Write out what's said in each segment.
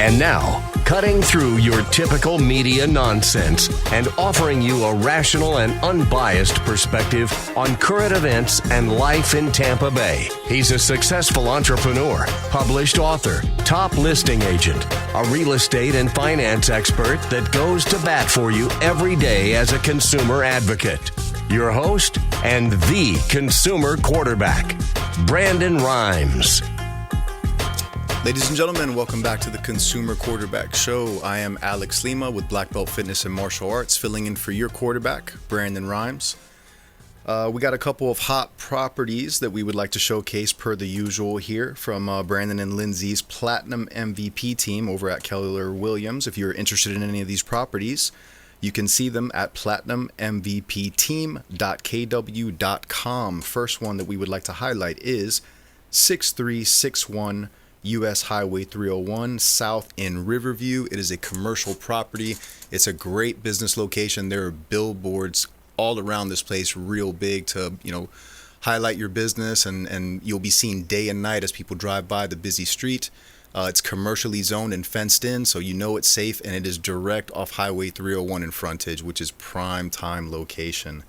And now, cutting through your typical media nonsense and offering you a rational and unbiased perspective on current events and life in Tampa Bay. He's a successful entrepreneur, published author, top listing agent, a real estate and finance expert that goes to bat for you every day as a consumer advocate. Your host and the consumer quarterback, Brandon Rhymes. Ladies and gentlemen, welcome back to the Consumer Quarterback Show. I am Alex Lima with BlackBelt Fitness and Martial Arts, filling in for your quarterback, Brandon Rhymes. We got a couple of hot properties that we would like to showcase per the usual here from Brandon and Lindsay's Platinum MVP team over at Keller Williams. If you're interested in any of these properties, you can see them at platinummvpteam.kw.com. First one that we would like to highlight is 6361 US Highway 301 South in Riverview. It is a commercial property. It's a great business location. There are billboards all around this place, real big to, highlight your business, and you'll be seen day and night as people drive by the busy street. It's commercially zoned and fenced in, so it's safe, and it is direct off Highway 301 in frontage, which is prime time location.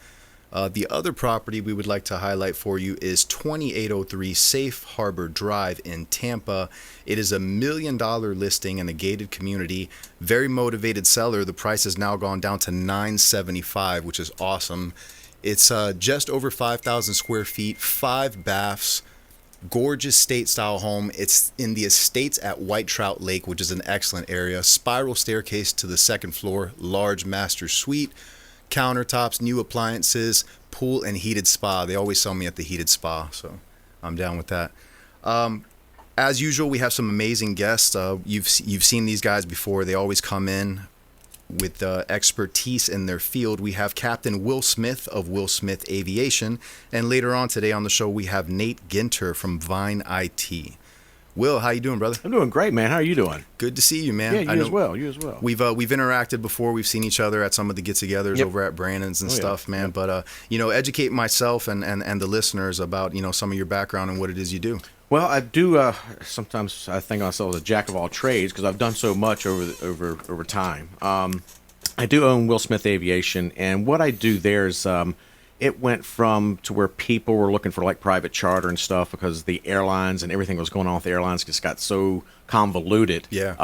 The other property we would like to highlight for you is 2803 Safe Harbor Drive in Tampa. It is a $1 million listing in a gated community. Very motivated seller. The price has now gone down to $975, which is awesome. It's just over 5,000 square feet, 5 baths, gorgeous state-style home. It's in the estates at White Trout Lake, which is an excellent area. Spiral staircase to the second floor, large master suite. Countertops, new appliances, pool, and heated spa. They always sell me at the heated spa, so I'm down with that. As usual, we have some amazing guests. You've seen these guys before. They always come in with expertise in their field. We have Captain Will Smith of Will Smith Aviation, and later on today on the show, we have Nate Ginter from Vine IT. Will, how you doing, brother? I'm doing great, man. How are you doing? Good to see you, man. Yeah, you as well. We've interacted before. We've seen each other at some of the get-togethers over at Brandon's and stuff, man. Yep. But educate myself and the listeners about some of your background and what it is you do. Well, I do. Sometimes I think of myself as a jack of all trades because I've done so much over time. I do own Will Smith Aviation, and what I do there is it went from to where people were looking for like private charter and stuff because the airlines and everything was going on with the airlines just got so convoluted. Yeah.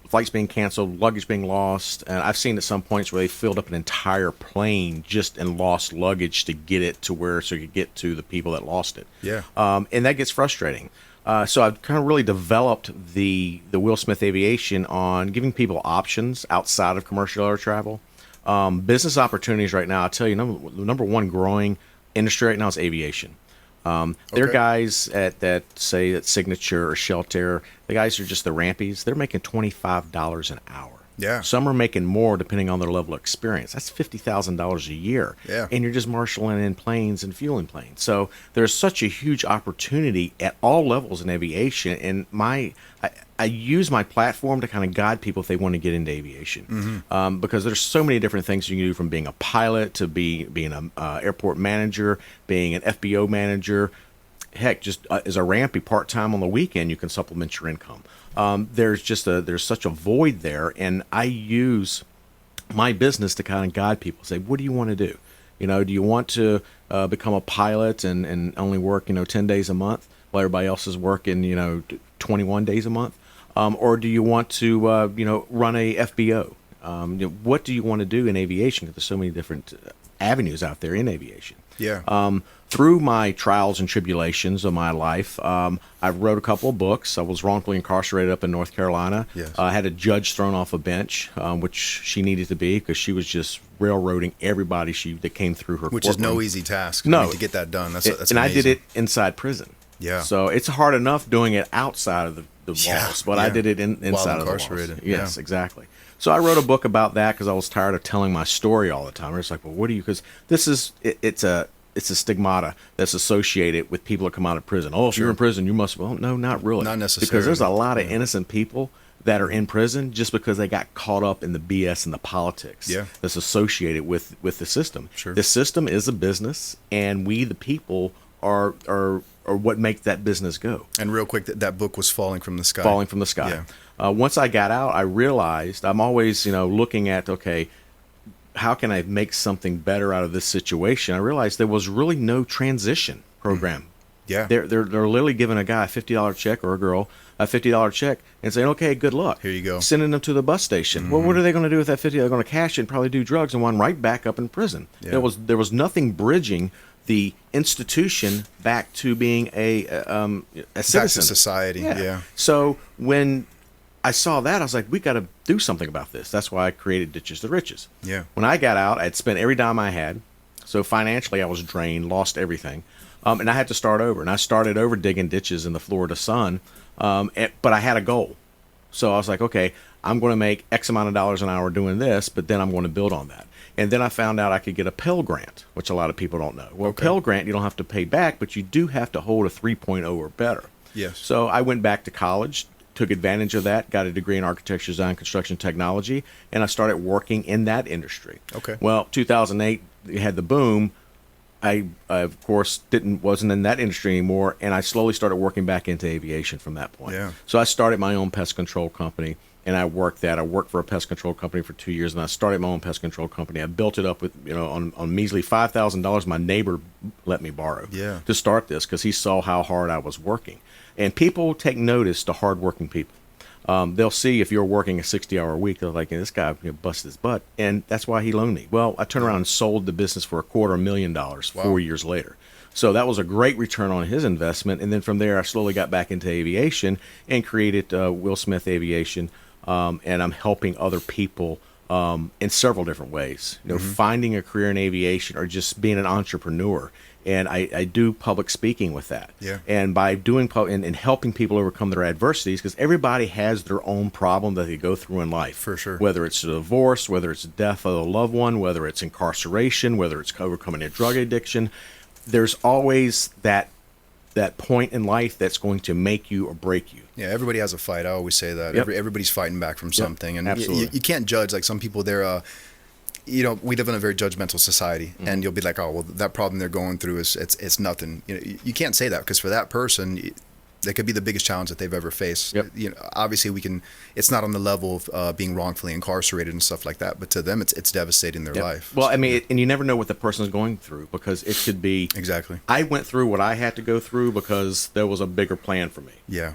Flights being canceled, luggage being lost. And I've seen at some points where they filled up an entire plane just in lost luggage to get it to where so you could get to the people that lost it. Yeah. And that gets frustrating. So I've kind of really developed the Will Smith Aviation on giving people options outside of commercial air travel. Business opportunities right now, I'll tell you, number one growing industry right now is aviation. There are guys that say that Signature or Shelter, the guys are just the rampies. They're making $25 an hour. Yeah. Some are making more depending on their level of experience. That's $50,000 a year. Yeah. And you're just marshaling in planes and fueling planes. So there's such a huge opportunity at all levels in aviation. And I use my platform to kind of guide people if they want to get into aviation. Mm-hmm. Because there's so many different things you can do, from being a pilot to being an airport manager, being an FBO manager. Heck, just as a rampy part-time on the weekend, you can supplement your income. There's such a void there, and I use my business to kind of guide people. Say, what do you want to do? Do you want to become a pilot and only work 10 days a month while everybody else is working 21 days a month, or do you want to run a FBO? What do you want to do in aviation? Because there's so many different avenues out there in aviation. Yeah. Through my trials and tribulations of my life, I wrote a couple of books. I was wrongfully incarcerated up in North Carolina. Yes. I had a judge thrown off a bench, which she needed to be because she was just railroading everybody that came through her Which courtroom. is no easy task. No. To get that done. That's and amazing. I did it inside prison. Yeah. So it's hard enough doing it outside of the walls, but I did it inside of the walls. Yes, exactly. So I wrote a book about that because I was tired of telling my story all the time. It's like, well, what do you? Because this is it's a stigmata that's associated with people that come out of prison. Oh, if you're in prison, you must. Well, no, not really. Not necessarily. Because there's a lot of innocent people that are in prison just because they got caught up in the BS and the politics that's associated with the system. Sure. The system is a business, and we, the people, are what make that business go. And real quick, that book was Falling from the Sky. Falling from the Sky. Yeah. Once I got out, I realized I'm always, looking at, okay, how can I make something better out of this situation? I realized there was really no transition program. Yeah. They're literally giving a guy a $50 check or a girl a $50 check and saying, okay, good luck. Here you go. Sending them to the bus station. Well, what are they going to do with that 50? They're going to cash it and probably do drugs and wind right back up in prison. Yeah. There was nothing bridging the institution back to being a citizen. Back to society. Yeah. So when I saw that, I was like, we got to do something about this. That's why I created Ditches to Riches. Yeah. When I got out, I'd spent every dime I had. So financially, I was drained, lost everything. And I had to start over. And I started over digging ditches in the Florida sun. But I had a goal. So I was like, okay, I'm going to make X amount of dollars an hour doing this, but then I'm going to build on that. And then I found out I could get a Pell Grant, which a lot of people don't know. Well, Okay. Pell Grant, you don't have to pay back, but you do have to hold a 3.0 or better. Yes. So I went back to college, took advantage of that, got a degree in architecture, design, construction technology, and I started working in that industry. Okay. Well, 2008, you had the boom. I of course wasn't in that industry anymore, and I slowly started working back into aviation from that point. Yeah. So I started my own pest control company, and I worked that. I worked for a pest control company for 2 years, and I started my own pest control company. I built it up with on measly $5,000 my neighbor let me borrow to start this because he saw how hard I was working. And people take notice to hardworking people. They'll see if you're working a 60-hour week, they're like, this guy busted his butt, and that's why he loaned me. Well, I turned around and sold the business for $250,000 Wow. 4 years later. So that was a great return on his investment, and then from there I slowly got back into aviation and created Will Smith Aviation, and I'm helping other people in several different ways. Finding a career in aviation or just being an entrepreneur. And I do public speaking with that. Yeah. And by doing and helping people overcome their adversities, because everybody has their own problem that they go through in life. For sure. Whether it's a divorce, whether it's death of a loved one, whether it's incarceration, whether it's overcoming a drug addiction, there's always that point in life that's going to make you or break you. Yeah, everybody has a fight. I always say that. Yep. Everybody's fighting back from something. And absolutely. you can't judge. Like some people, they're, we live in a very judgmental society. And you'll be like, oh, well, that problem they're going through it's nothing. You can't say that because for that person, that could be the biggest challenge that they've ever faced. Yep. Obviously, it's not on the level of being wrongfully incarcerated and stuff like that. But to them, it's devastating their Yep. life. Well, I mean, and you never know what the person's going through because it could be. Exactly. I went through what I had to go through because there was a bigger plan for me. Yeah.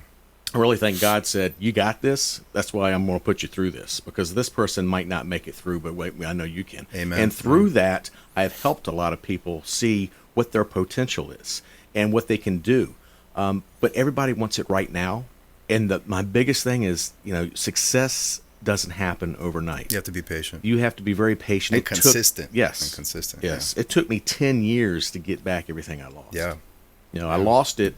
I really think God said, you got this. That's why I'm going to put you through this because this person might not make it through, but wait, I know you can. Amen. And through that, I've helped a lot of people see what their potential is and what they can do. But everybody wants it right now. And my biggest thing is, success doesn't happen overnight. You have to be patient. You have to be very patient. And consistent. Yes. And consistent. Yes. Yeah. It took me 10 years to get back everything I lost. Yeah. I lost it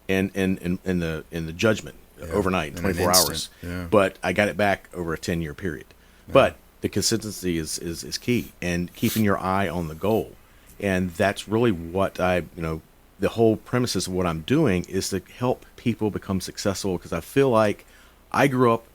in the judgment overnight, in 24 hours. Yeah. But I got it back over a 10-year period. Yeah. But the consistency is key, and keeping your eye on the goal. And that's really what the whole premises of what I'm doing is to help people become successful because I feel like I grew up,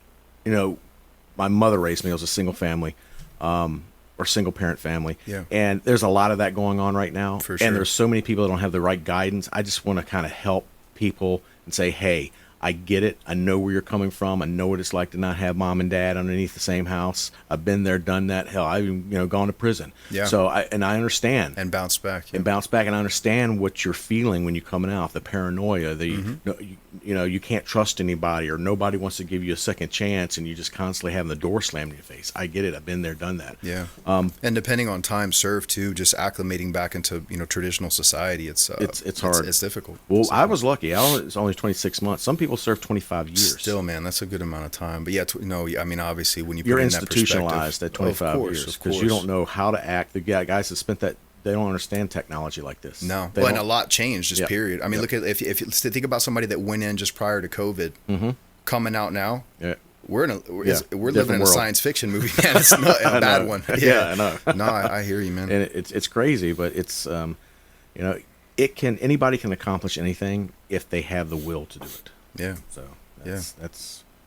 my mother raised me. I was a single family. Or single parent family. Yeah. And there's a lot of that going on right now. For sure. And there's so many people that don't have the right guidance. I just want to kind of help people and say, hey, I get it. I know where you're coming from. I know what it's like to not have mom and dad underneath the same house. I've been there, done that. Hell, I've even gone to prison. Yeah. So I understand. And bounce back. Yeah. And bounce back. And I understand what you're feeling when you're coming out. The paranoia. You can't trust anybody or nobody wants to give you a second chance and you just constantly having the door slammed in your face. I get it. I've been there, done that. Yeah. And depending on time served too, just acclimating back into traditional society, it's hard. It's difficult. Well, I was lucky. I was only 26 months. Some people serve 25 years. Still, man, that's a good amount of time. But yeah, I mean, obviously, when you're put institutionalized in at 25 years because you don't know how to act. The guys that spent that, they don't understand technology like this. No, and a lot changed. Just period. I mean, look at if you think about somebody that went in just prior to COVID, coming out now. Yeah. We're living in a science fiction movie, man. It's not a bad one. Yeah, I know. No, I hear you, man. And it's crazy, but it's anybody can accomplish anything if they have the will to do it. Yeah. So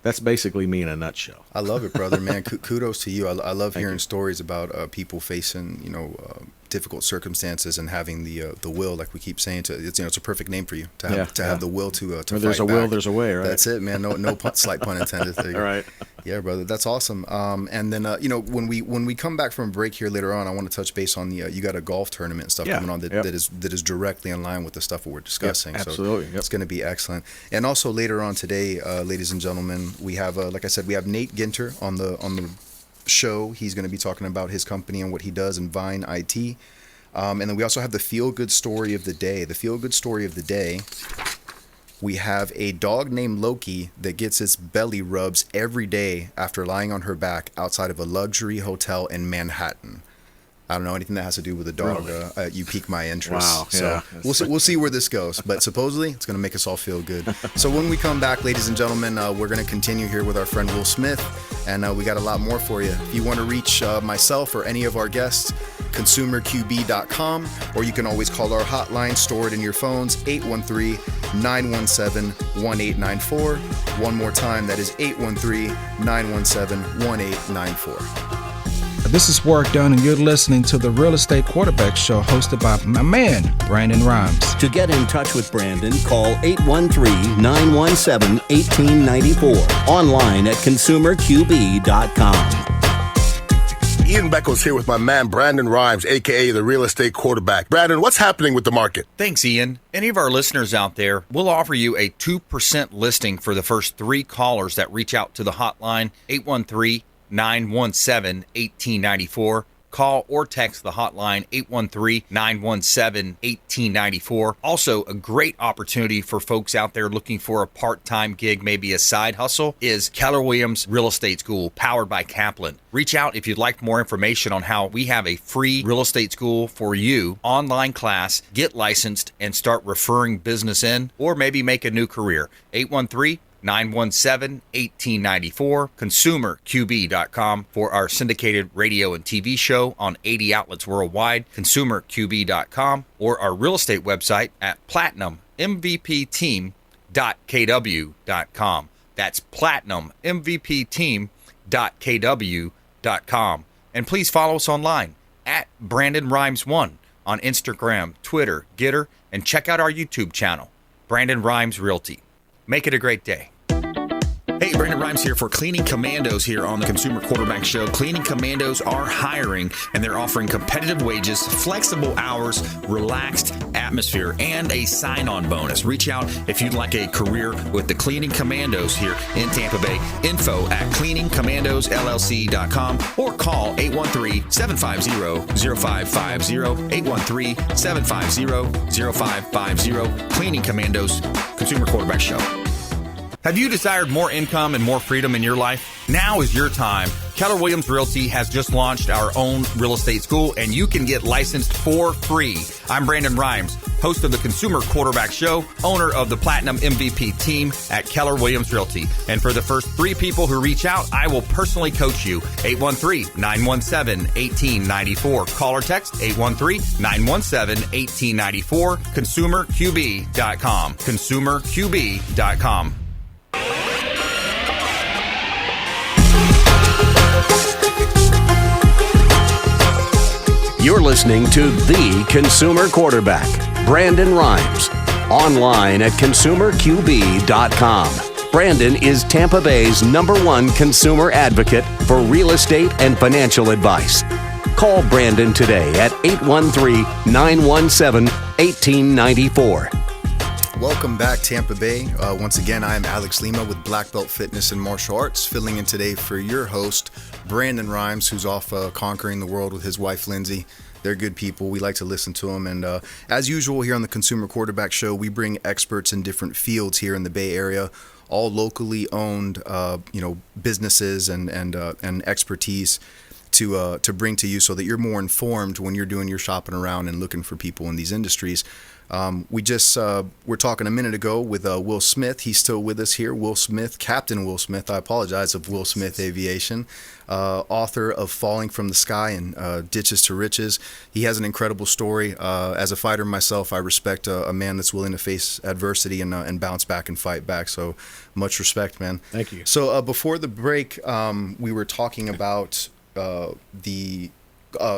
that's basically me in a nutshell. I love it, brother, man. Kudos to you. I love hearing stories about people facing, difficult circumstances and having the will, like we keep saying, it's a perfect name for you to have the will to Where fight there's a will, back. there's a way, right? That's it, man. No slight pun intended. There you go. All right. Yeah, brother, that's awesome. And then when we come back from a break here later on, I want to touch base on the you got a golf tournament and stuff coming on that is directly in line with the stuff that we're discussing. Yep, absolutely. So it's going to be excellent. And also later on today, ladies and gentlemen, we have like I said, we have Nate Ginter on the show. He's going to be talking about his company and what he does in Vine IT. And then we also have the feel good story of the day. The feel good story of the day. We have a dog named Loki that gets its belly rubs every day after lying on her back outside of a luxury hotel in Manhattan. I don't know anything that has to do with a dog. Really? You pique my interest. Wow. So we'll see where this goes. But supposedly it's going to make us all feel good. So when we come back, ladies and gentlemen, we're going to continue here with our friend Will Smith, and we got a lot more for you. If you want to reach myself or any of our guests, consumerqb.com, or you can always call our hotline stored in your phones, 813-917-1894. One more time, that is 813-917-1894. This is Work Done, and you're listening to the Real Estate Quarterback Show, hosted by my man, Brandon Rhymes. To get in touch with Brandon, call 813-917-1894. Online at consumerqb.com. Ian Beckles here with my man, Brandon Rhymes, a.k.a. the Real Estate Quarterback. Brandon, what's happening with the market? Thanks, Ian. Any of our listeners out there, we'll offer you a 2% listing for the first 3 callers that reach out to the hotline, 813-917-1894. Call or text the hotline, 813-917-1894. Also, a great opportunity for folks out there looking for a part-time gig, maybe a side hustle, is Keller Williams Real Estate School, powered by Kaplan. Reach out if you'd like more information on how we have a free real estate school for you, online class, get licensed, and start referring business in, or maybe make a new career. 813-917-1894, consumerqb.com for our syndicated radio and TV show on 80 outlets worldwide, consumerqb.com, or our real estate website at platinummvpteam.kw.com. That's platinummvpteam.kw.com. And please follow us online at Brandon Rhymes 1 on Instagram, Twitter, Ginter, and check out our YouTube channel, Brandon Rhymes Realty. Make it a great day. Hey, Brandon Rhymes here for Cleaning Commandos here on the Consumer Quarterback Show. Cleaning Commandos are hiring, and they're offering competitive wages, flexible hours, relaxed atmosphere, and a sign-on bonus. Reach out if you'd like a career with the Cleaning Commandos here in Tampa Bay. Info at cleaningcommandosllc.com or call 813-750-0550, 813-750-0550. Cleaning Commandos, Consumer Quarterback Show. Have you desired more income and more freedom in your life? Now is your time. Keller Williams Realty has just launched our own real estate school, and you can get licensed for free. I'm Brandon Rhymes, host of the Consumer Quarterback Show, owner of the Platinum MVP team at Keller Williams Realty. And for the first 3 people who reach out, I will personally coach you. 813-917-1894. Call or text 813-917-1894. ConsumerQB.com. ConsumerQB.com. You're listening to The Consumer Quarterback, Brandon Rhymes, online at consumerqb.com. Brandon is Tampa Bay's #1 consumer advocate for real estate and financial advice. Call Brandon today at 813-917-1894. Welcome back, Tampa Bay. Once again, I am Alex Lima with BlackBelt Fitness and Martial Arts, filling in today for your host, Brandon Rhymes, who's off conquering the world with his wife, Lindsay. They're good people. We like to listen to them. And as usual here on the Consumer Quarterback Show, we bring experts in different fields here in the Bay Area, all locally owned, businesses and expertise to bring to you so that you're more informed when you're doing your shopping around and looking for people in these industries. We're talking a minute ago with Will Smith. He's still with us here. Will Smith, Captain Will Smith, I apologize, of Will Smith Aviation, author of Falling from the Sky and Ditches to Riches. He has an incredible story. As a fighter myself, I respect a man that's willing to face adversity and bounce back and fight back. So much respect, man. Thank you. So before the break, we were talking about the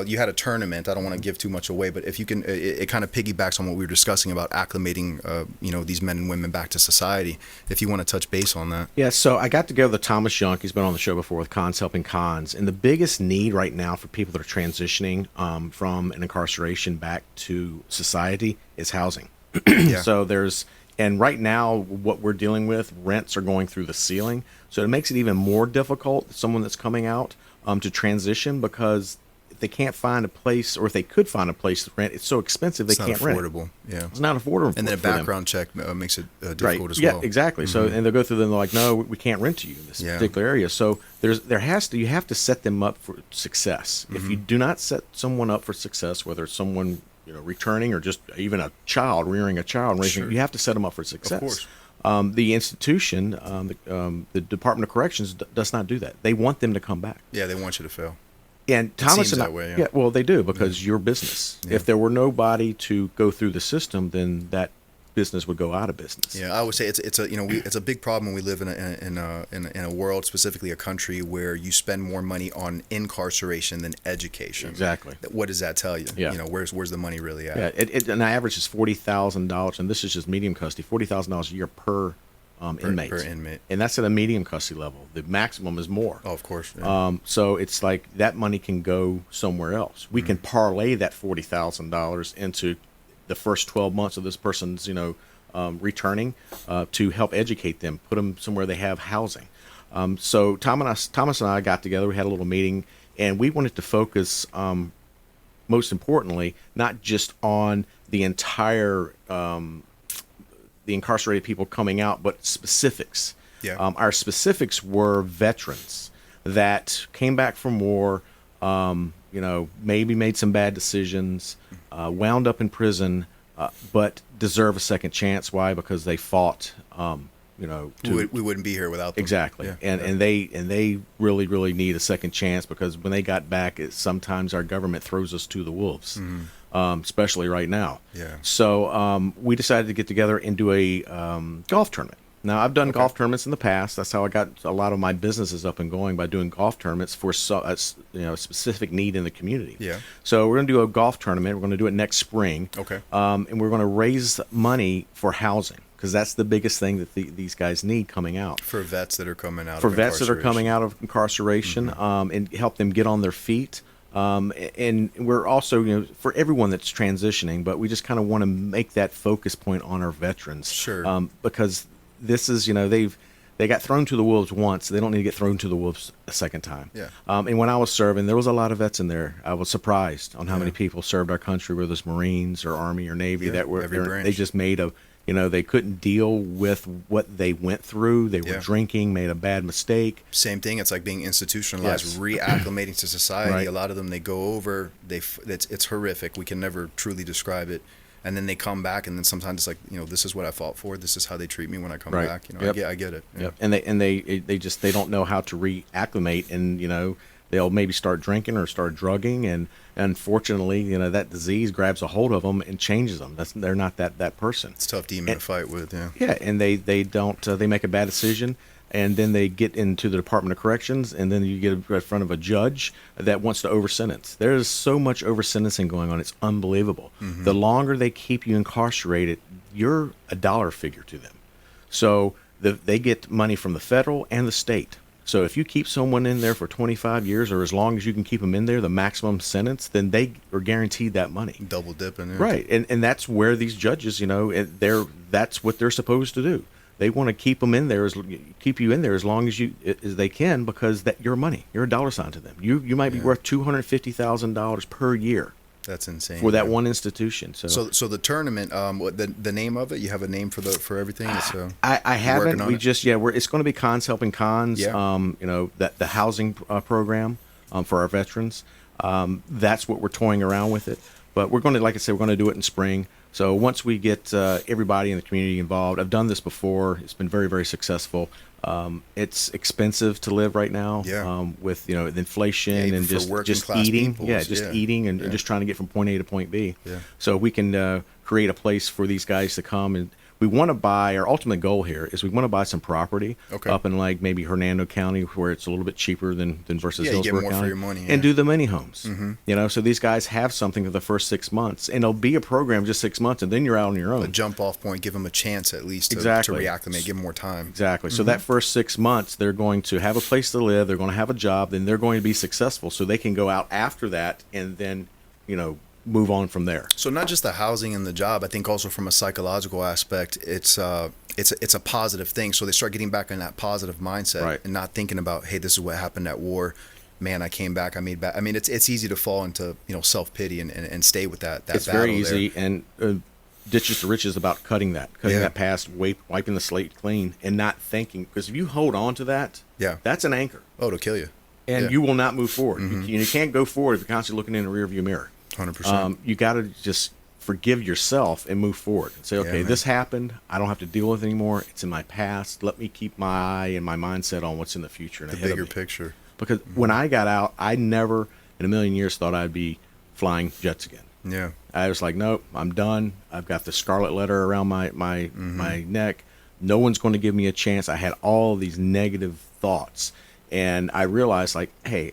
you had a tournament. I don't want to give too much away, but if you can, it kind of piggybacks on what we were discussing about acclimating, these men and women back to society. If you want to touch base on that. Yeah, so I got together with Thomas Young. He's been on the show before with Cons Helping Cons. And the biggest need right now for people that are transitioning from an incarceration back to society is housing. Yeah. So and right now what we're dealing with, rents are going through the ceiling. So it makes it even more difficult, someone that's coming out to transition, because if they can't find a place, or if they could find a place to rent, it's so expensive they can't rent. It's not affordable. Yeah. It's not affordable. And then a for them. background check makes it difficult Right. as well. Yeah, exactly. So, and they'll go through them, and they're like, no, we can't rent to you in this particular area. So you have to set them up for success. If you do not set someone up for success, whether it's someone returning or just even a child, rearing a child and raising, you have to set them up for success. Of course. The institution, the Department of Corrections does not do that. They want them to come back. Yeah, they want you to fail. And Thomas seems and that way, yeah. well, they do, because your business. Yeah. If there were nobody to go through the system, then that business would go out of business. Yeah, I would say it's a big problem when we live in a world, specifically a country, where you spend more money on incarceration than education. Exactly. What does that tell you? Yeah. Where's the money really at? Yeah, an average is $40,000, and this is just medium custody, $40,000 a year per inmate. Per inmate. And that's at a medium custody level. The maximum is more. Oh, of course. Yeah. So it's like that money can go somewhere else. We can parlay that $40,000 into the first 12 months of this person's, returning to help educate them, put them somewhere they have housing. So Thomas and I got together. We had a little meeting, and we wanted to focus, most importantly, not just on the entire the incarcerated people coming out, but specifics. Yeah. Our specifics were veterans that came back from war, maybe made some bad decisions, wound up in prison, but deserve a second chance. Why? Because they fought. We wouldn't be here without them. Exactly. Yeah. And they really, really need a second chance, because when they got back, sometimes our government throws us to the wolves, especially right now. Yeah. So we decided to get together and do a golf tournament. Now, I've done golf tournaments in the past. That's how I got a lot of my businesses up and going, by doing golf tournaments for a specific need in the community. Yeah. So we're going to do a golf tournament. We're going to do it next spring. Okay. And we're going to raise money for housing, because that's the biggest thing that these guys need coming out. For vets that are coming out of incarceration. And help them get on their feet. And we're also, for everyone that's transitioning, but we just kind of want to make that focus point on our veterans. Sure. Because this is, they got thrown to the wolves once. They don't need to get thrown to the wolves a second time. Yeah. And when I was serving, there was a lot of vets in there. I was surprised on how many people served our country, whether it's Marines or Army or Navy, that were every branch. they just made they couldn't deal with what they went through. They were drinking, made a bad mistake. Same thing. It's like being institutionalized, reacclimating to society. Right. A lot of them, they go over. It's horrific. We can never truly describe it. And then they come back, and then sometimes it's like, this is what I fought for. This is how they treat me when I come back. I get it. Yeah. Yep. And they don't know how to reacclimate, and they'll maybe start drinking or start drugging, and unfortunately, that disease grabs a hold of them and changes them. They're not that person. It's a tough demon to fight with. Yeah. Yeah, and they don't they make a bad decision, and then they get into the Department of Corrections, and then you get in front of a judge that wants to over-sentence. There's so much over-sentencing going on. It's unbelievable. Mm-hmm. The longer they keep you incarcerated, you're a dollar figure to them. So they get money from the federal and the state. So if you keep someone in there for 25 years, or as long as you can keep them in there, the maximum sentence, then they are guaranteed that money. Double dipping. Yeah. Right, and that's where these judges, that's what they're supposed to do. They want to keep them in there, keep you in there as long as they can, because that's your money. You're a dollar sign to them. You might be worth $250,000 per year. That's insane. For that one institution. So the tournament, the name of it, you have a name for everything. I haven't. It's going to be Cons Helping Cons. Yeah. The housing program for our veterans. That's what we're toying around with it. But we're going to, like I said, we're going to do it in spring. So once we get everybody in the community involved, I've done this before. It's been very, very successful. It's expensive to live right now. Yeah. With the inflation and just eating. Eating and just trying to get from point A to point B. Yeah. So we can create a place for these guys to come, and we want to buy, our ultimate goal here is we want to buy some property up in like maybe Hernando County where it's a little bit cheaper than versus you get Hillsborough more County, for your money, and do the mini homes. You know, so these guys have something for the first 6 months, and it'll be a program just 6 months, and then you're out on your own. A jump off point, give them a chance at least to reacclimate, give them more time. Exactly. So that first 6 months, they're going to have a place to live, they're going to have a job, then they're going to be successful, so they can go out after that and then, you know, move on from there. So not just the housing and the job, I think also from a psychological aspect, it's a positive thing. So they start getting back in that positive mindset and not thinking about, hey, this is what happened at war. Man, I came back, I made back. I mean, it's easy to fall into, you know, self-pity and stay with that it's battle very easy there. And ditches to riches about cutting that past, wiping the slate clean and not thinking, because if you hold on to that, that's an anchor. Oh, it'll kill you. And you will not move forward. You can't go forward if you're constantly looking in the rearview mirror. 100%. You got to just forgive yourself and move forward and say, okay, this happened. I don't have to deal with it anymore. It's in my past. Let me keep my eye and my mindset on what's in the future and the ahead bigger of me. picture. Because when I got out, I never in a million years thought I'd be flying jets again. Yeah. I was like, nope, I'm done. I've got the scarlet letter around my neck. No one's going to give me a chance. I had all these negative thoughts, and I realized, like, hey,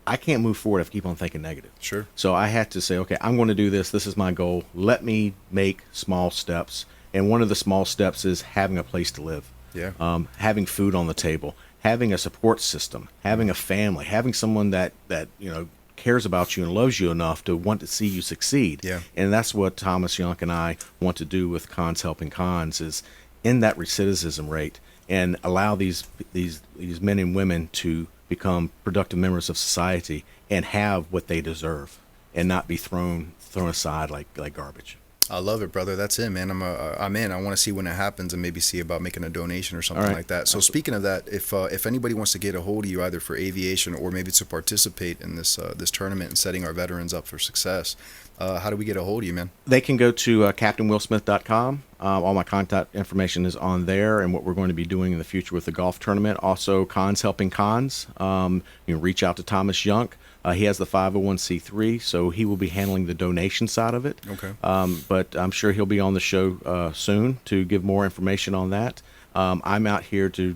I can't move forward if I keep on thinking negative. Sure. So I had to say, okay, I'm going to do this. This is my goal. Let me make small steps. And one of the small steps is having a place to live. Yeah. Having food on the table, having a support system, having a family, having someone that you know cares about you and loves you enough to want to see you succeed. Yeah. And that's what Thomas Young and I want to do with Cons Helping Cons, is end that recidivism rate and allow these men and women to become productive members of society and have what they deserve and not be thrown aside like garbage. I love it, brother. That's it, man. I'm in. I want to see when it happens and maybe see about making a donation or something like that. So speaking of that, if anybody wants to get a hold of you either for aviation or maybe to participate in this tournament and setting our veterans up for success, how do we get a hold of you, man? They can go to CaptainWillSmith.com. All my contact information is on there, and what we're going to be doing in the future with the golf tournament. Also, Cons Helping Cons. You can reach out to Thomas Young. He has the 501c3, so he will be handling the donation side of it. Okay. But I'm sure he'll be on the show soon to give more information on that. I'm out here to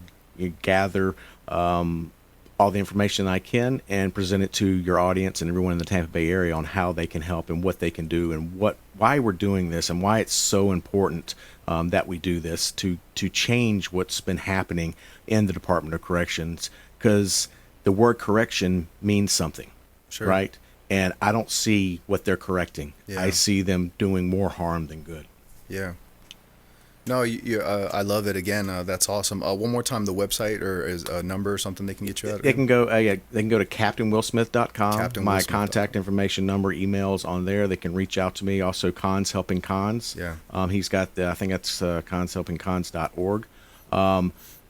gather all the information I can and present it to your audience and everyone in the Tampa Bay area on how they can help and what they can do and why we're doing this and why it's so important that we do this to change what's been happening in the Department of Corrections, because the word correction means something, right? And I don't see what they're correcting. Yeah. I see them doing more harm than good. Yeah. No, I love it. Again, that's awesome. One more time, the website or is a number or something they can get you at? They can go to CaptainWillSmith.com. My contact information, number, emails on there. They can reach out to me. Also, Cons Helping Cons. Yeah. He's got I think that's conshelpingcons.org.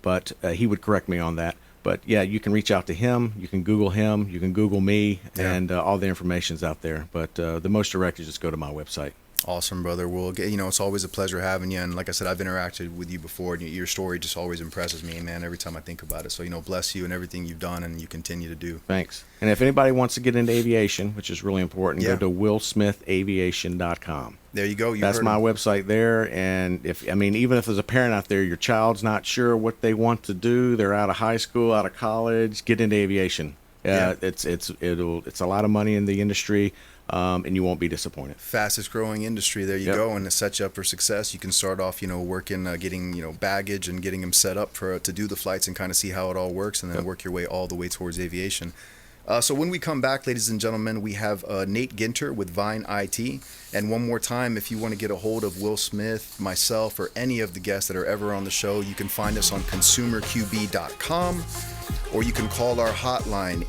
But he would correct me on that. But yeah, you can reach out to him. You can Google him. You can Google me, and all the information's out there. But the most direct is just go to my website. Awesome, brother. Well, it's always a pleasure having you. And like I said, I've interacted with you before, and your story just always impresses me, man, every time I think about it. So, bless you and everything you've done and you continue to do. Thanks. And if anybody wants to get into aviation, which is really important, go to willsmithaviation.com. There you go. That's my website there. And even if there's a parent out there, your child's not sure what they want to do, they're out of high school, out of college, get into aviation. It's a lot of money in the industry. And you won't be disappointed. Fastest growing industry. There you go. And to set you up for success, you can start off, working, getting, baggage and getting them set up to do the flights and kind of see how it all works, and then work your way all the way towards aviation. So when we come back, ladies and gentlemen, we have Nate Ginter with Vine IT. And one more time, if you want to get a hold of Will Smith, myself, or any of the guests that are ever on the show, you can find us on consumerqb.com, or you can call our hotline,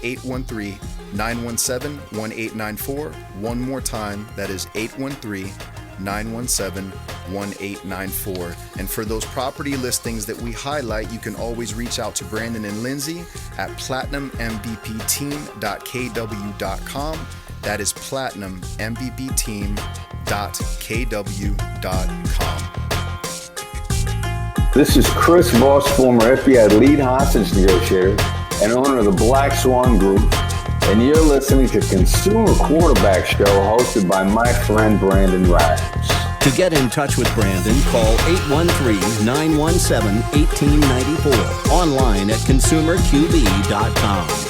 813-917-1894. One more time, that is 813-917-1894. And for those property listings that we highlight, you can always reach out to Brandon and Lindsay at platinumbppteam.kw.com. That is platinumbppteam.kw.com. This is Chris Voss, former FBI lead hostage negotiator and owner of the Black Swan Group, and you're listening to Consumer Quarterback Show hosted by my friend Brandon Rhymes. To get in touch with Brandon, call 813-917-1894. Online at consumerqb.com.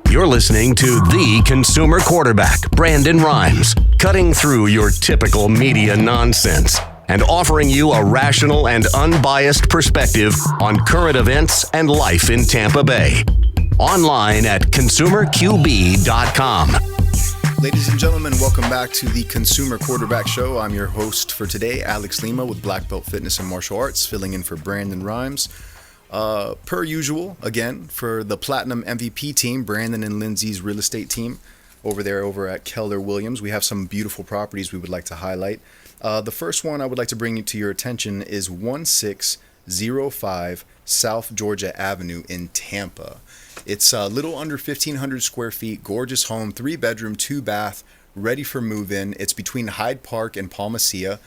You're listening to the consumer quarterback, Brandon Rhymes, cutting through your typical media nonsense and offering you a rational and unbiased perspective on current events and life in Tampa Bay. Online at consumerqb.com. Ladies and gentlemen, welcome back to the Consumer Quarterback Show. I'm your host for today, Alex Lima with BlackBelt Fitness and Martial Arts, filling in for Brandon Rhymes. Per usual, again, for the Platinum MVP team, Brandon and Lindsay's real estate team over at Keller Williams, we have some beautiful properties we would like to highlight. The first one I would like to bring to your attention is 1605 South Georgia Avenue in Tampa. It's a little under 1,500 square feet, gorgeous home, 3-bedroom, 2-bath, ready for move-in. It's between Hyde Park and Palmacia.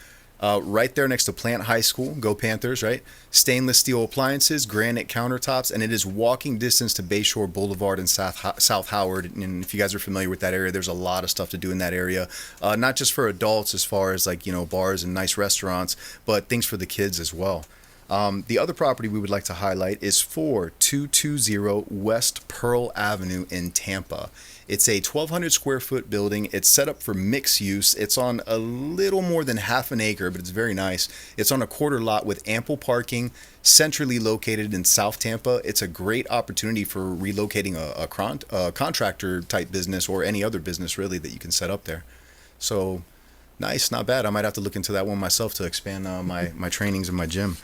Right there next to Plant High School. Go Panthers, right? Stainless steel appliances, granite countertops, and it is walking distance to Bayshore Boulevard and South Howard. And if you guys are familiar with that area, there's a lot of stuff to do in that area. Not just for adults as far as bars and nice restaurants, but things for the kids as well. The other property we would like to highlight is 4220 West Pearl Avenue in Tampa. It's a 1,200 square foot building. It's set up for mixed use. It's on a little more than half an acre, but it's very nice. It's on a quarter lot with ample parking, centrally located in South Tampa. It's a great opportunity for relocating a contractor type business or any other business really that you can set up there. So nice, not bad. I might have to look into that one myself to expand my trainings in my gym.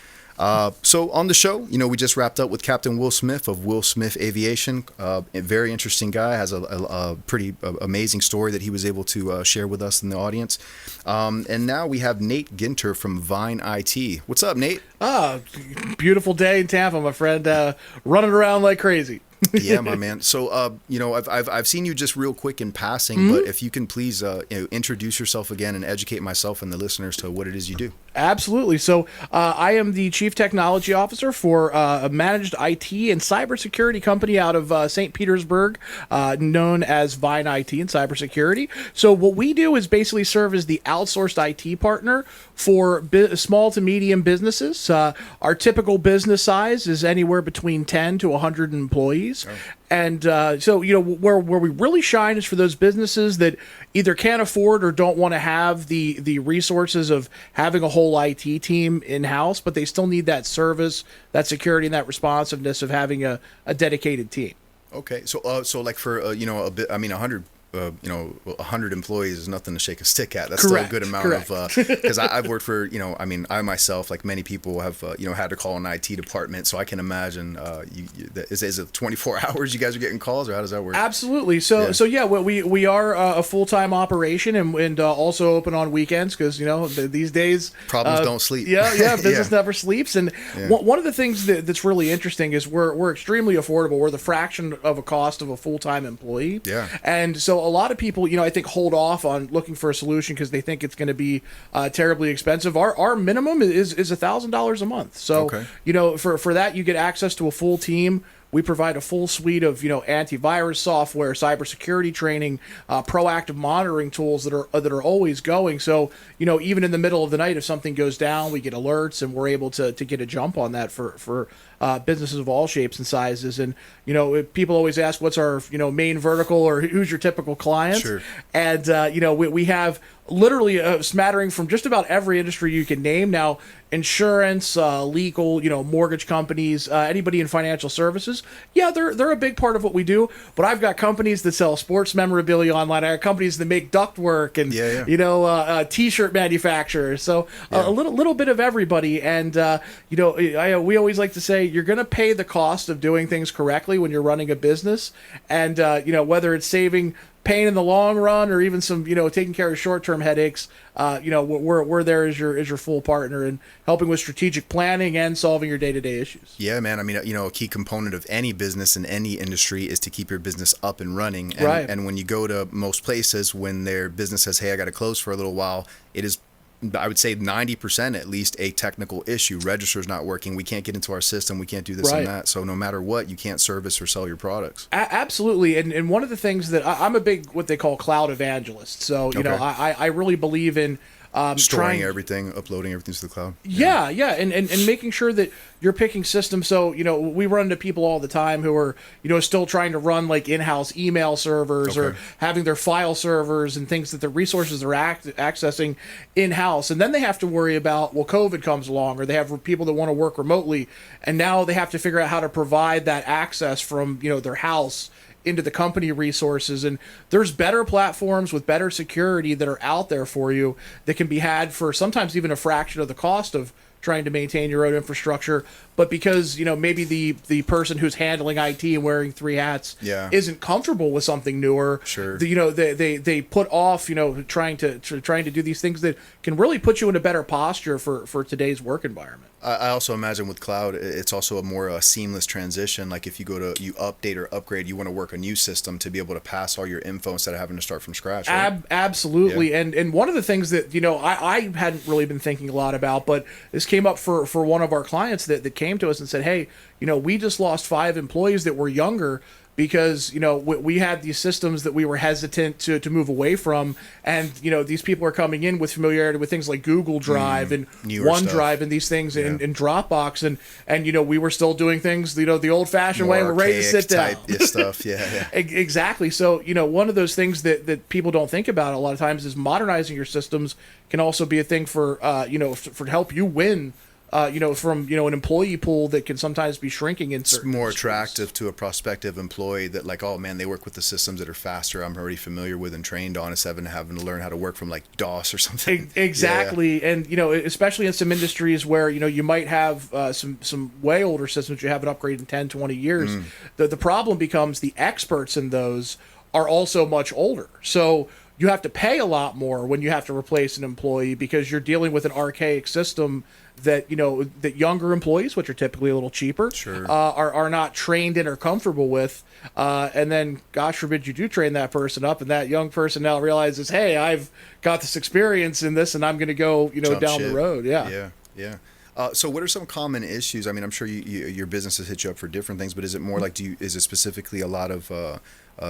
So on the show, we just wrapped up with Captain Will Smith of Will Smith Aviation. A very interesting guy, has a pretty amazing story that he was able to share with us in the audience. And now we have Nate Ginter from Vine IT. What's up, Nate? Beautiful day in Tampa, my friend. Running around like crazy. Yeah, my man. So, I've seen you just real quick in passing, but if you can please, introduce yourself again and educate myself and the listeners to what it is you do. Absolutely. So, I am the Chief Technology Officer for a managed IT and cybersecurity company out of St. Petersburg, known as Vine IT and Cybersecurity. So, what we do is basically serve as the outsourced IT partner for small to medium businesses. Our typical business size is anywhere between 10 to 100 employees. Oh. And so, where we really shine is for those businesses that either can't afford or don't want to have the resources of having a whole IT team in-house, but they still need that service, that security, and that responsiveness of having a dedicated team. Okay. So like for, a bit, 100 employees is nothing to shake a stick at. That's Correct. Still a good amount of, because I've worked for, I myself, like many people have, had to call an IT department. So I can imagine, is it 24 hours you guys are getting calls, or how does that work? Absolutely. We are a full-time operation and also open on weekends because, these days. Problems don't sleep. Yeah. Business never sleeps. And one of the things that's really interesting is we're extremely affordable. We're the fraction of a cost of a full-time employee. Yeah. And so a lot of people, I think hold off on looking for a solution because they think it's going to be terribly expensive. Our minimum is $1,000 a month. So, for that, you get access to a full team. We provide a full suite of, antivirus software, cybersecurity training, proactive monitoring tools that are always going. So, even in the middle of the night, if something goes down, we get alerts and we're able to get a jump on that for businesses of all shapes and sizes. And, people always ask what's our, main vertical or who's your typical client. Sure. And, we have literally a smattering from just about every industry you can name. Now, insurance, legal, mortgage companies, anybody in financial services. Yeah, they're a big part of what we do. But I've got companies that sell sports memorabilia online. I have companies that make ductwork and T-shirt manufacturers. So a little bit of everybody. And we always like to say you're going to pay the cost of doing things correctly when you're running a business. And whether it's saving pain in the long run or even some taking care of short-term headaches, we're there as your full partner in helping with strategic planning and solving your day-to-day issues. Yeah, man. I mean, a key component of any business in any industry is to keep your business up and running. And, right. And when you go to most places, when their business says, hey, I got to close for a little while, it is, I would say 90% at least, a technical issue. Register's not working. We can't get into our system. We can't do this and that. So no matter what, you can't service or sell your products. Absolutely. And one of the things that I'm a big, what they call cloud evangelist. So, I really believe in storing everything, uploading everything to the cloud. Yeah. And making sure that you're picking systems. So, we run into people all the time who are, still trying to run like in-house email servers or having their file servers and things that the resources are accessing in-house. And then they have to worry about, COVID comes along, or they have people that want to work remotely. And now they have to figure out how to provide that access from, their house into the company resources. And there's better platforms with better security that are out there for you that can be had for sometimes even a fraction of the cost of trying to maintain your own infrastructure. But because, maybe the person who's handling IT and wearing three hats isn't comfortable with something newer, sure. They put off, trying to do these things that can really put you in a better posture for today's work environment. I also imagine with cloud, it's also a more seamless transition. Like if you you update or upgrade, you want to work a new system to be able to pass all your info instead of having to start from scratch. Right? Absolutely. Yeah. And one of the things that, I hadn't really been thinking a lot about, but this came up for one of our clients that came to us and said, hey, we just lost 5 employees that were younger because, we had these systems that we were hesitant to move away from. And, these people are coming in with familiarity with things like Google Drive and OneDrive and these things and Dropbox. And we were still doing things, the old fashioned way. We're ready to sit down. Stuff. Yeah. Exactly. So, one of those things that people don't think about a lot of times is modernizing your systems can also be a thing for to help you win. From an employee pool that can sometimes be shrinking in certain It's more industries. attractive to a prospective employee that like, oh man, they work with the systems that are faster. I'm already familiar with and trained on, instead of having to learn how to work from like DOS or something. Exactly. Yeah. And especially in some industries where you might have some way older systems you haven't upgraded in 10, 20 years. The problem becomes the experts in those are also much older. So you have to pay a lot more when you have to replace an employee because you're dealing with an archaic system that that younger employees, which are typically a little cheaper, sure. are not trained in or comfortable with. And then, gosh forbid, you do train that person up, and that young person now realizes, hey, I've got this experience in this, and I'm going to go Jump down ship. the road. Yeah. So what are some common issues? I mean, I'm sure your business has hit you up for different things, but is it more like is it specifically a lot of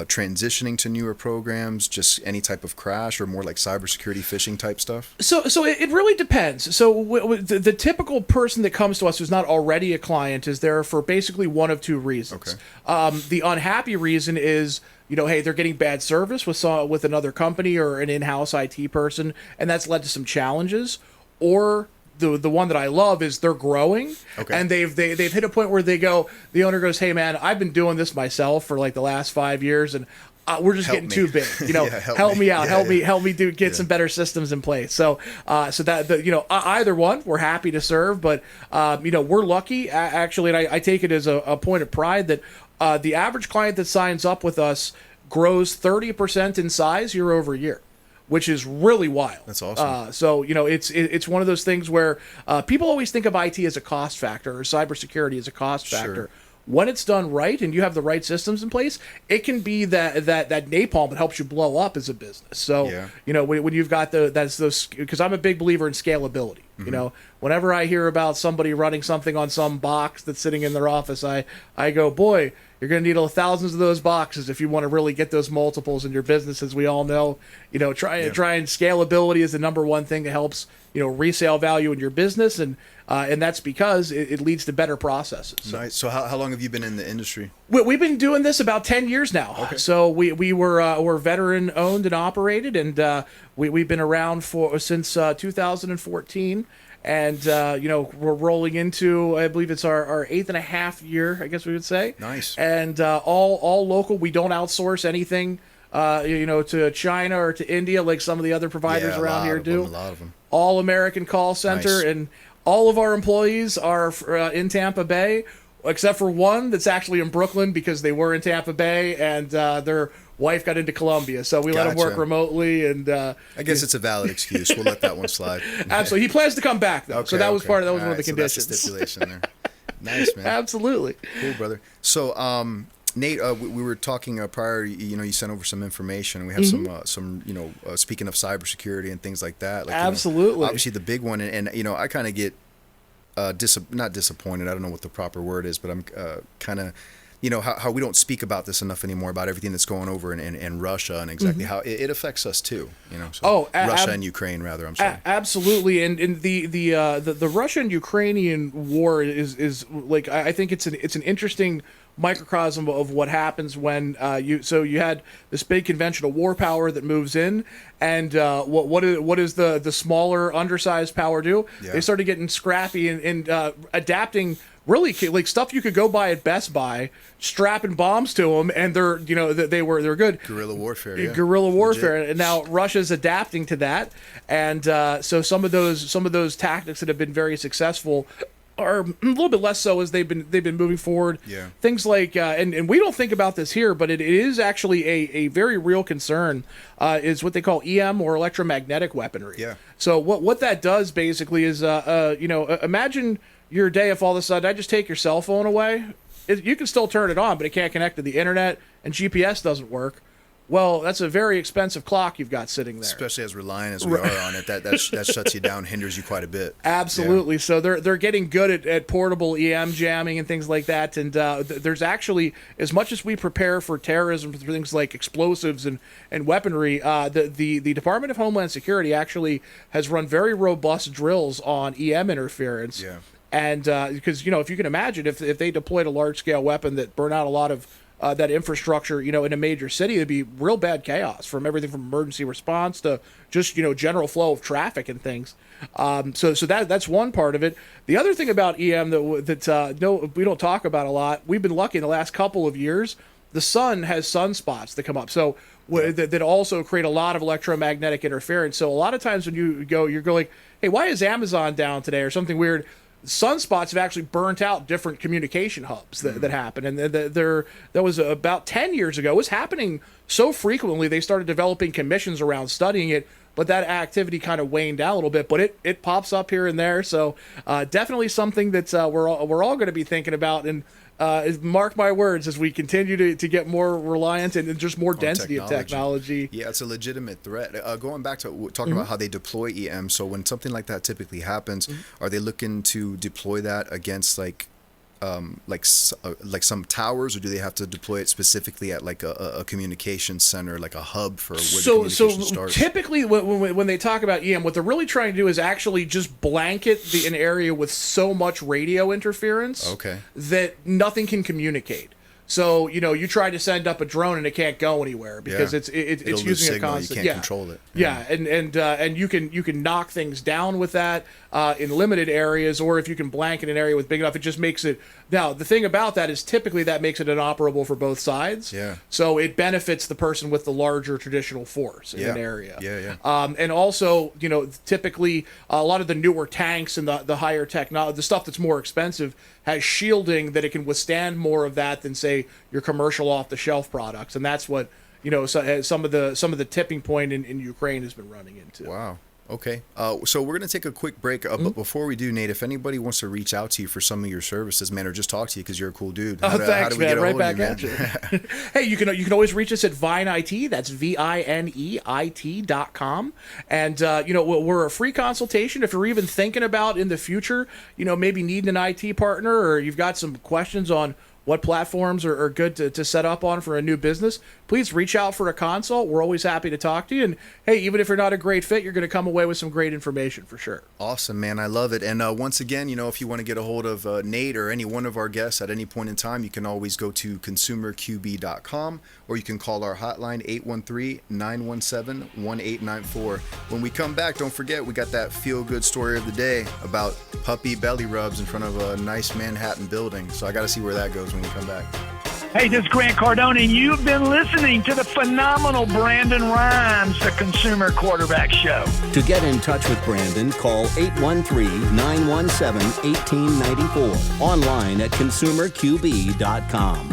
transitioning to newer programs, just any type of crash, or more like cybersecurity phishing type stuff? So it really depends. So the typical person that comes to us who's not already a client is there for basically one of two reasons. Okay. The unhappy reason is, hey, they're getting bad service with another company or an in-house IT person, and that's led to some challenges. Or the one that I love is they're growing, and they've hit a point where the owner goes, hey man, I've been doing this myself for like the last 5 years, and we're just getting too big. Help me out. Help me get some better systems in place. So that either one, we're happy to serve, but we're lucky actually, and I take it as a point of pride that the average client that signs up with us grows 30% in size year over year, which is really wild. That's awesome. So it's one of those things where people always think of IT as a cost factor or cybersecurity as a cost factor. Sure. when it's done right and you have the right systems in place, it can be that napalm that helps you blow up as a business. So, when you've got those, because I'm a big believer in scalability. You know, whenever I hear about somebody running something on some box that's sitting in their office, I go, boy, you're going to need thousands of those boxes if you want to really get those multiples in your business. As we all know, try and scalability is the number one thing that helps, resale value in your business. And that's because it leads to better processes. So. Nice. So how long have you been in the industry? We've been doing this about 10 years now. Okay. So we're veteran owned and operated, and we've been around since 2014. And, we're rolling into, I believe it's our 8.5 year, I guess we would say. Nice. And all local. We don't outsource anything, to China or to India like some of the other providers around here do. A lot of them. All American call center. Nice. And all of our employees are in Tampa Bay, except for one that's actually in Brooklyn because they were in Tampa Bay and their wife got into Columbia, so we let him work remotely. And I guess it's a valid excuse. We'll let that one slide. Absolutely, he plans to come back though. Okay, so that was part of one of the conditions. That's a stipulation there. Nice, man. Absolutely. Cool, brother. So, Nate, we were talking prior. You sent over some information. We have some speaking of cybersecurity and things like that. Like, absolutely. Obviously, the big one, and I kind of get not disappointed. I don't know what the proper word is, but I'm kind of. How we don't speak about this enough anymore, about everything that's going over in Russia and exactly how it affects us too. Russia and Ukraine, rather. I'm sorry. Absolutely, and the Russian Ukrainian war is like, I think it's an interesting microcosm of what happens when you had this big conventional war power that moves in, and what is the smaller undersized power do? Yeah. They started getting scrappy and adapting. Really, like stuff you could go buy at Best Buy, strapping bombs to them, and they're good. Guerrilla warfare. Yeah. Guerrilla warfare, and now Russia's adapting to that, and so some of those tactics that have been very successful are a little bit less so as they've been moving forward. Yeah. Things like and we don't think about this here, but it is actually a very real concern. Is what they call EM or electromagnetic weaponry. Yeah. So what that does basically is imagine your day if all of a sudden I just take your cell phone away. You can still turn it on, but it can't connect to the internet, and GPS doesn't work. Well, that's a very expensive clock you've got sitting there. Especially as reliant as we are on it, that shuts you down, hinders you quite a bit. Absolutely. Yeah. So they're getting good at portable EM jamming and things like that. And there's actually, as much as we prepare for terrorism, for things like explosives and weaponry, the Department of Homeland Security actually has run very robust drills on EM interference. Yeah. And because, if you can imagine, if they deployed a large-scale weapon that burned out a lot of that infrastructure, in a major city, it'd be real bad chaos, from everything from emergency response to just, general flow of traffic and things. So that's one part of it. The other thing about EM that we don't talk about a lot, we've been lucky in the last couple of years, the sun has sunspots that come up. So that also create a lot of electromagnetic interference. So a lot of times when you're going, hey, why is Amazon down today or something weird? Sunspots have actually burnt out different communication hubs that happen. And that was about 10 years ago. It was happening so frequently, they started developing commissions around studying it, but that activity kind of waned down a little bit. But it pops up here and there. So definitely something that we're all going to be thinking about. And mark my words, as we continue to get more reliant and just more density of technology. Yeah, it's a legitimate threat. Going back to talking about how they deploy EM, so when something like that typically happens, are they looking to deploy that against like some towers, or do they have to deploy it specifically at like a communication center, like a hub for where the communication starts? Typically when they talk about EM, what they're really trying to do is actually just blanket an area with so much radio interference that nothing can communicate. So, you try to send up a drone and it can't go anywhere because it's using a constant. You can't control it. Yeah, and you can knock things down with that in limited areas, or if you can blanket an area with big enough, it just makes it. Now, the thing about that is typically that makes it inoperable for both sides. Yeah. So it benefits the person with the larger traditional force in an area. Yeah. And also, typically a lot of the newer tanks and the higher technology, the stuff that's more expensive, has shielding that it can withstand more of that than, say, your commercial off-the-shelf products, and that's what some of the tipping point in Ukraine has been running into. Wow. Okay. So we're going to take a quick break. But before we do, Nate, if anybody wants to reach out to you for some of your services, man, or just talk to you because you're a cool dude. How do we man. get a Right hold back of you, at you. Hey, you can always reach us at Vine IT. That's VINEIT.com. And, we're a free consultation. If you're even thinking about in the future, maybe needing an IT partner, or you've got some questions on what platforms are good to set up on for a new business, please reach out for a consult. We're always happy to talk to you. And hey, even if you're not a great fit, you're going to come away with some great information for sure. Awesome, man. I love it. And once again, if you want to get a hold of Nate or any one of our guests at any point in time, you can always go to consumerqb.com, or you can call our hotline 813-917-1894. When we come back, don't forget, we got that feel-good story of the day about puppy belly rubs in front of a nice Manhattan building. So I got to see where that goes when we come back. Hey, this is Grant Cardone, and you've been listening to the phenomenal Brandon Rhymes, the Consumer Quarterback Show. To get in touch with Brandon, call 813-917-1894. Online at consumerqb.com.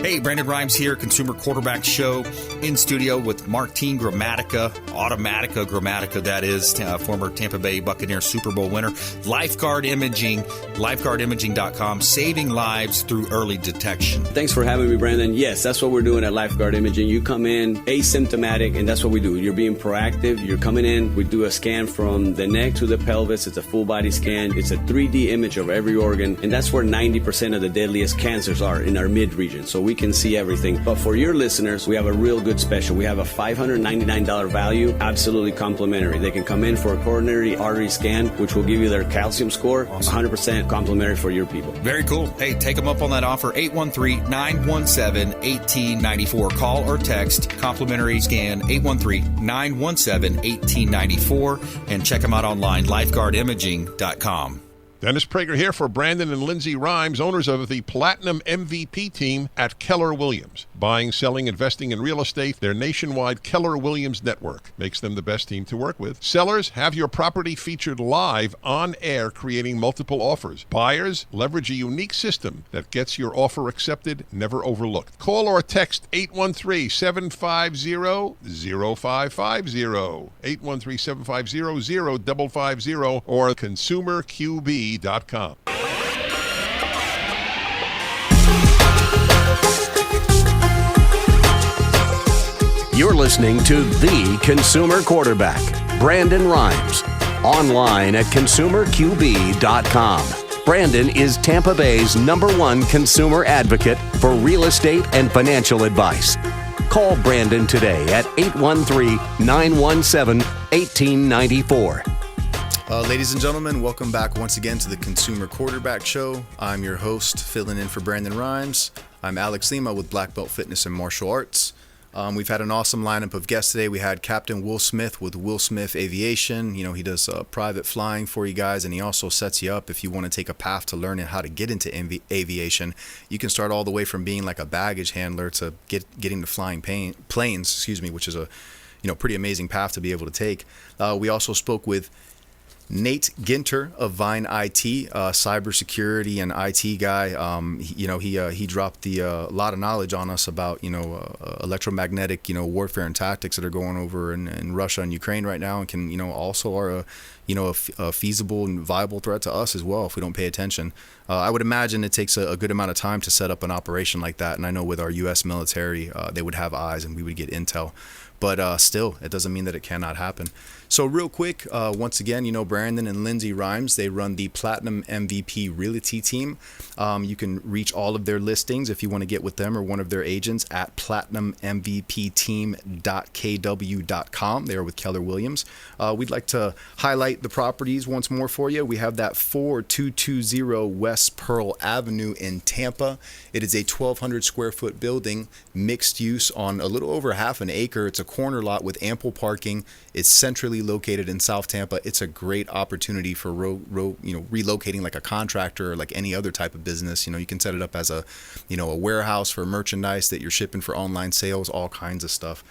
Hey, Brandon Rhymes here, Consumer Quarterback Show, in studio with Martine Gramatica, Gramatica, that is, former Tampa Bay Buccaneers Super Bowl winner. Lifeguard Imaging, lifeguardimaging.com, saving lives through early detection. Thanks for having me, Brandon. Yes, that's what we're doing at Lifeguard Imaging. You come in asymptomatic, and that's what we do. You're being proactive. You're coming in. We do a scan from the neck to the pelvis. It's a full body scan. It's a 3D image of every organ, and that's where 90% of the deadliest cancers are, in our mid region. So we can see everything. But for your listeners, we have a real good special. We have a $599 value, absolutely complimentary. They can come in for a coronary artery scan, which will give you their calcium score, awesome. 100% complimentary for your people. Very cool. Hey, take them up on that offer, 813-917-1894. Call or text, complimentary scan, 813-917-1894, and check them out online, lifeguardimaging.com. Dennis Prager here for Brandon and Lindsay Rhymes, owners of the Platinum MVP team at Keller Williams. Buying, selling, investing in real estate, their nationwide Keller Williams network makes them the best team to work with. Sellers, have your property featured live on air, creating multiple offers. Buyers, leverage a unique system that gets your offer accepted, never overlooked. Call or text 813-750-0550, 813-750-0550, or consumerqb.com. You're listening to The Consumer Quarterback, Brandon Rhymes. Online at consumerqb.com. Brandon is Tampa Bay's #1 consumer advocate for real estate and financial advice. Call Brandon today at 813-917-1894. Ladies and gentlemen, welcome back once again to the Consumer Quarterback Show. I'm your host, filling in for Brandon Rhymes. I'm Alex Lima with BlackBelt Fitness and Martial Arts. We've had an awesome lineup of guests today. We had Captain Will Smith with Will Smith Aviation. He does private flying for you guys, and he also sets you up if you want to take a path to learning how to get into aviation. You can start all the way from being like a baggage handler to getting to flying planes, which is a pretty amazing path to be able to take. We also spoke with Nate Ginter of Vine IT, cybersecurity and IT guy. He dropped a lot of knowledge on us about electromagnetic warfare and tactics that are going over in Russia and Ukraine right now, and can also are a feasible and viable threat to us as well if we don't pay attention. I would imagine it takes a good amount of time to set up an operation like that, and I know with our U.S. military, they would have eyes and we would get intel. But still, it doesn't mean that it cannot happen. So real quick, once again, Brandon and Lindsay Rhymes, they run the Platinum MVP Realty team. You can reach all of their listings if you want to get with them or one of their agents at platinummvpteam.kw.com. They are with Keller Williams. We'd like to highlight the properties once more for you. We have that 4220 West Pearl Avenue in Tampa. It is a 1,200 square foot building, mixed use on a little over half an acre. It's a corner lot with ample parking. It's centrally located in South Tampa. It's a great opportunity for relocating like a contractor or like any other type of business. You can set it up as a warehouse for merchandise that you're shipping for online sales, all kinds of stuff.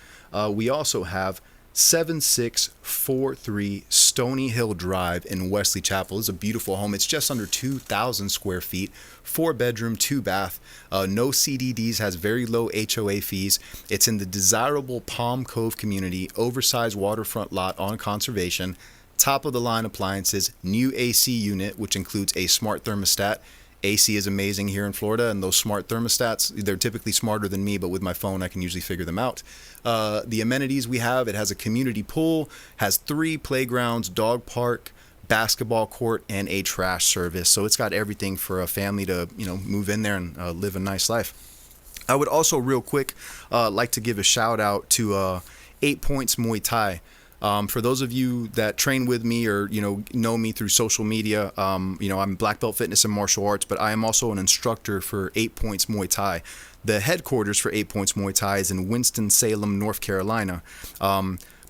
We also have 7643 Stony Hill Drive in Wesley Chapel. It's a beautiful home. It's just under 2,000 square feet, 4-bedroom, 2-bath, no CDDs, has very low HOA fees. It's in the desirable Palm Cove community, oversized waterfront lot on conservation, top of the line appliances, new AC unit, which includes a smart thermostat. AC is amazing here in Florida, and those smart thermostats, they're typically smarter than me, but with my phone, I can usually figure them out. The amenities we have, it has a community pool, has 3 playgrounds, dog park, basketball court, and a trash service. So it's got everything for a family to, move in there and live a nice life. I would also real quick like to give a shout out to 8 Points Muay Thai. For those of you that train with me or know me through social media, I'm BlackBelt Fitness and Martial Arts, but I am also an instructor for 8 Points Muay Thai. The headquarters for 8 Points Muay Thai is in Winston-Salem, North Carolina.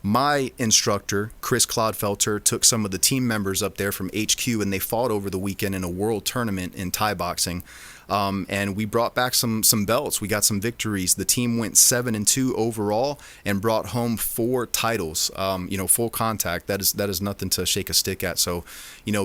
My instructor, Chris Clodfelter, took some of the team members up there from HQ, and they fought over the weekend in a world tournament in Thai boxing. And we brought back some belts. We got some victories. The team went 7-2 overall and brought home 4 titles. Full contact. That is nothing to shake a stick at. So,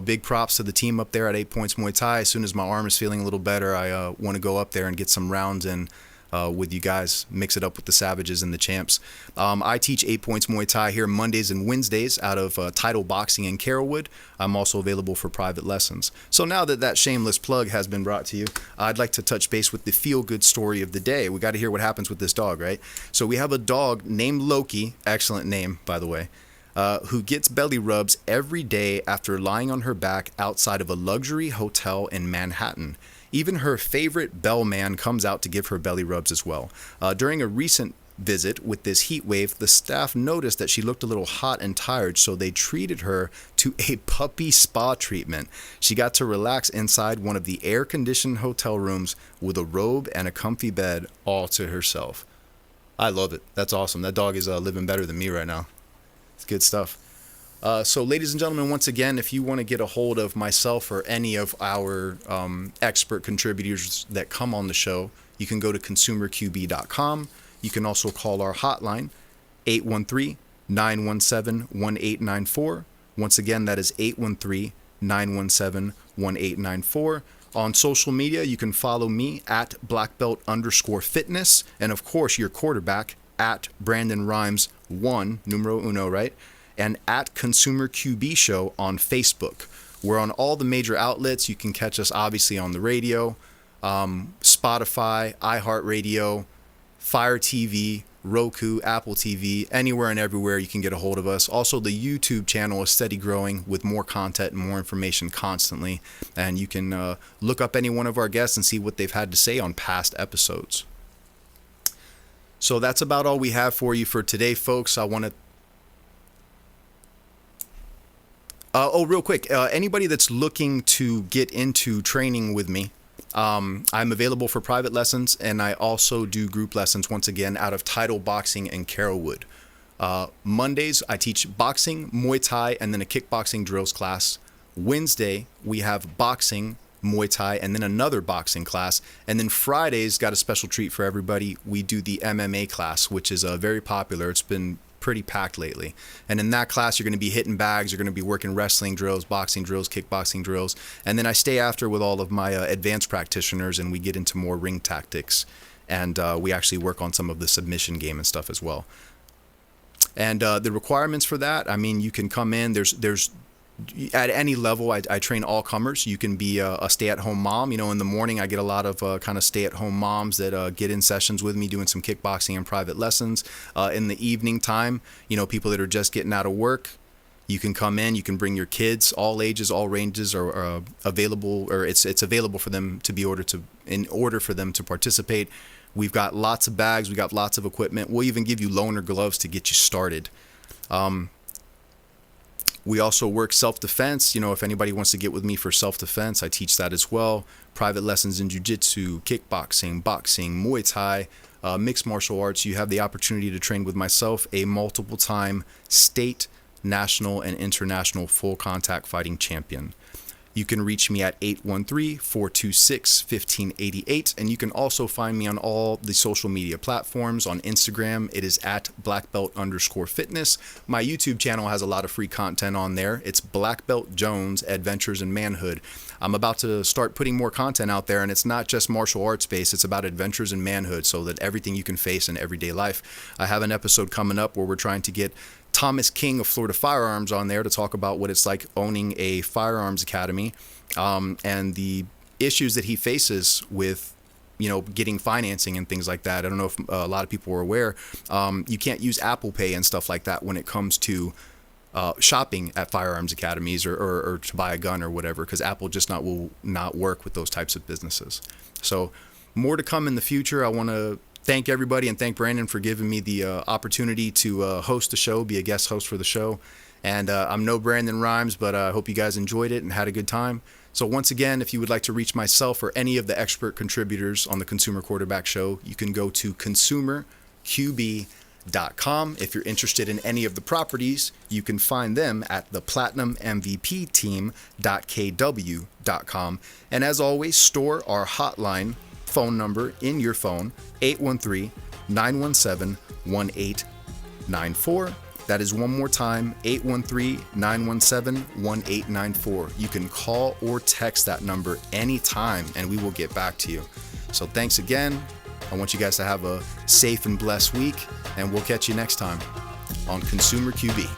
big props to the team up there at 8 Points Muay Thai. As soon as my arm is feeling a little better, I want to go up there and get some rounds in with you guys, mix it up with the Savages and the Champs. I teach 8 Points Muay Thai here Mondays and Wednesdays out of Title Boxing in Carrollwood. I'm also available for private lessons. So now that shameless plug has been brought to you, I'd like to touch base with the feel-good story of the day. We got to hear what happens with this dog, right? So we have a dog named Loki, excellent name, by the way, who gets belly rubs every day after lying on her back outside of a luxury hotel in Manhattan. Even her favorite bellman comes out to give her belly rubs as well. During a recent visit with this heat wave, the staff noticed that she looked a little hot and tired, so they treated her to a puppy spa treatment. She got to relax inside one of the air-conditioned hotel rooms with a robe and a comfy bed all to herself. I love it. That's awesome. That dog is living better than me right now. It's good stuff. So ladies and gentlemen, once again, if you want to get a hold of myself or any of our expert contributors that come on the show, you can go to consumerqb.com. You can also call our hotline, 813-917-1894. Once again, that is 813-917-1894. On social media, you can follow me at BlackBelt_Fitness. And of course, your quarterback at Brandon Rhymes 1, numero uno, right? And at Consumer QB Show on Facebook. We're on all the major outlets. You can catch us obviously on the radio, Spotify, iHeartRadio, Fire TV, Roku, Apple TV, anywhere and everywhere you can get a hold of us. Also, the YouTube channel is steady growing with more content and more information constantly. And you can look up any one of our guests and see what they've had to say on past episodes. So that's about all we have for you for today, folks. I want to real quick, anybody that's looking to get into training with me, I'm available for private lessons, and I also do group lessons, once again, out of Title Boxing in Carrollwood. Mondays, I teach boxing, Muay Thai, and then a kickboxing drills class. Wednesday, we have boxing, Muay Thai, and then another boxing class. And then Fridays, got a special treat for everybody. We do the MMA class, which is very popular. It's been pretty packed lately. And in that class, you're going to be hitting bags, you're going to be working wrestling drills, boxing drills, kickboxing drills. And then I stay after with all of my advanced practitioners, and we get into more ring tactics. And we actually work on some of the submission game and stuff as well. And the requirements for that, I mean, you can come in, there's at any level, I train all comers. You can be a stay-at-home mom. In the morning, I get a lot of kind of stay-at-home moms that get in sessions with me doing some kickboxing and private lessons. In the evening time, people that are just getting out of work, you can come in. You can bring your kids. All ages, all ranges are available, or it's available for them to be in order for them to participate. We've got lots of bags. We got lots of equipment. We'll even give you loaner gloves to get you started. We also work self-defense. If anybody wants to get with me for self-defense, I teach that as well. Private lessons in jiu-jitsu, kickboxing, boxing, Muay Thai, mixed martial arts. You have the opportunity to train with myself, a multiple-time state, national, and international full contact fighting champion. You can reach me at 813-426-1588. And you can also find me on all the social media platforms. On Instagram, it is at BlackBelt_Fitness. My YouTube channel has a lot of free content on there. It's Black Belt Jones Adventures in Manhood. I'm about to start putting more content out there, and it's not just martial arts based. It's about adventures in manhood, so that everything you can face in everyday life. I have an episode coming up where we're trying to get Thomas King of Florida Firearms on there to talk about what it's like owning a firearms academy, and the issues that he faces with, getting financing and things like that. I don't know if a lot of people are aware. You can't use Apple Pay and stuff like that when it comes to shopping at firearms academies or to buy a gun or whatever, because Apple just will not work with those types of businesses. So more to come in the future. I want to thank everybody and thank Brandon for giving me the opportunity to host the show, be a guest host for the show. And I'm no Brandon Rhymes, but I hope you guys enjoyed it and had a good time. So once again, if you would like to reach myself or any of the expert contributors on the Consumer Quarterback Show, you can go to consumerqb.com. If you're interested in any of the properties, you can find them at the platinummvpteam.kw.com. And as always, store our hotline phone number in your phone, 813-917-1894. That is one more time, 813-917-1894. You can call or text that number anytime and we will get back to you. So thanks again. I want you guys to have a safe and blessed week, and we'll catch you next time on Consumer QB.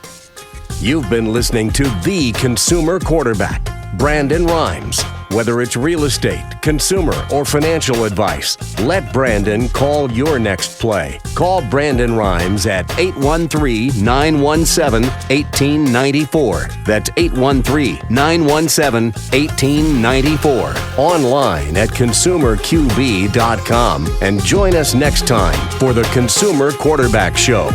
You've been listening to The Consumer Quarterback, Brandon Rhymes. Whether it's real estate, consumer, or financial advice, let Brandon call your next play. Call Brandon Rhymes at 813-917-1894. That's 813-917-1894. Online at consumerqb.com. And join us next time for the Consumer Quarterback Show.